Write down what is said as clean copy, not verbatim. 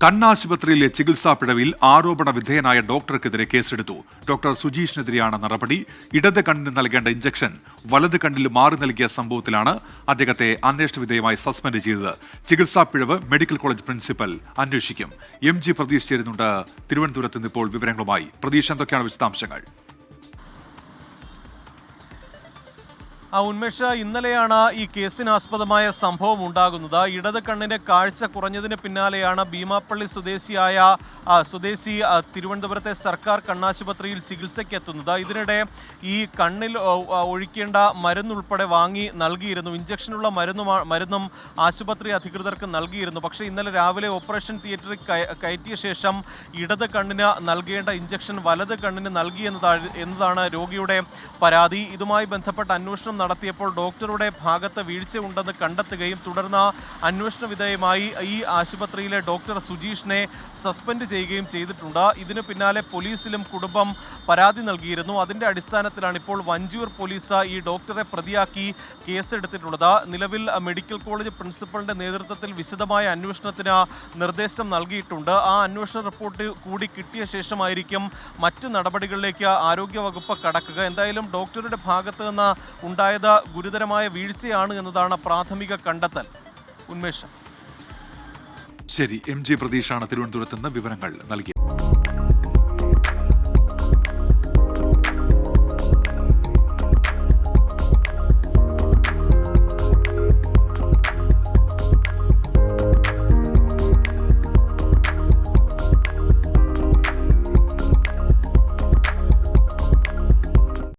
കണ്ണാശുപത്രിയിലെ ചികിത്സാ പിഴവിൽ ആരോപണ വിധേയനായ ഡോക്ടർക്കെതിരെ കേസെടുത്തു. ഡോക്ടർ സുജീഷിനെതിരെയാണ് നടപടി. ഇടത് കണ്ണിന് നൽകേണ്ട ഇഞ്ചക്ഷൻ വലത് കണ്ണിൽ മാറി നൽകിയ സംഭവത്തിലാണ് അദ്ദേഹത്തെ അന്വേഷണ വിധേയമായി സസ്പെൻഡ് ചെയ്തത്. ചികിത്സാ പിഴവ് മെഡിക്കൽ കോളേജ് പ്രിൻസിപ്പൽ അന്വേഷിക്കും. MG പ്രതീഷ് ചേരുന്നുണ്ട് തിരുവനന്തപുരത്ത് നിന്ന് ഇപ്പോൾ വിവരങ്ങളുമായി. പ്രതീഷ്, എന്തൊക്കെയാണ് വിശദാംശങ്ങൾ? ഉന്മേഷ്, ഇന്നലെയാണ് ഈ കേസിനാസ്പദമായ സംഭവം ഉണ്ടാകുന്നത്. ഇടത് കണ്ണിന് കാഴ്ച കുറഞ്ഞതിന് പിന്നാലെയാണ് ഭീമാപ്പള്ളി സ്വദേശി തിരുവനന്തപുരത്തെ സർക്കാർ കണ്ണാശുപത്രിയിൽ ചികിത്സയ്ക്കെത്തുന്നത്. ഇതിനിടെ ഈ കണ്ണിൽ ഒഴിക്കേണ്ട മരുന്നുൾപ്പെടെ വാങ്ങി നൽകിയിരുന്നു. ഇഞ്ചക്ഷനുള്ള മരുന്നും ആശുപത്രി അധികൃതർക്ക് നൽകിയിരുന്നു. പക്ഷേ ഇന്നലെ രാവിലെ ഓപ്പറേഷൻ തിയേറ്ററിൽ കയറ്റിയ ശേഷം ഇടത് കണ്ണിന് നൽകേണ്ട ഇഞ്ചക്ഷൻ വലത് കണ്ണിന് നൽകി എന്നതാണ് രോഗിയുടെ പരാതി. ഇതുമായി ബന്ധപ്പെട്ട അന്വേഷണം നടത്തിയപ്പോൾ ഡോക്ടറുടെ ഭാഗത്ത് വീഴ്ചയുണ്ടെന്ന് കണ്ടെത്തുകയും തുടർന്ന് അന്വേഷണ വിധേയമായി ഈ ആശുപത്രിയിലെ ഡോക്ടർ സുജീഷിനെ സസ്പെൻഡ് ചെയ്യുകയും ചെയ്തിട്ടുണ്ട്. ഇതിനു പിന്നാലെ പോലീസിലും കുടുംബം പരാതി നൽകിയിരുന്നു. അതിന്റെ അടിസ്ഥാനത്തിലാണ് ഇപ്പോൾ വഞ്ചൂർ പോലീസ് ഈ ഡോക്ടറെ പ്രതിയാക്കി കേസെടുത്തിട്ടുള്ളത്. നിലവിൽ മെഡിക്കൽ കോളേജ് പ്രിൻസിപ്പലിന്റെ നേതൃത്വത്തിൽ വിശദമായ അന്വേഷണത്തിന് നിർദ്ദേശം നൽകിയിട്ടുണ്ട്. ആ അന്വേഷണ റിപ്പോർട്ട് കൂടി കിട്ടിയ ശേഷമായിരിക്കും മറ്റ് നടപടികളിലേക്ക് ആരോഗ്യവകുപ്പ് കടക്കുക. എന്തായാലും ഡോക്ടറുടെ ഭാഗത്ത് നിന്ന് ഉണ്ടായത് ഗുരുതരമായ വീഴ്ചയാണ് എന്നതാണ് പ്രാഥമിക കണ്ടെത്തൽ. ഉന്മേഷ്, ശരി. MG പ്രതീഷാണ് തിരുവനന്തപുരത്ത് നിന്ന് വിവരങ്ങൾ നൽകിയത്.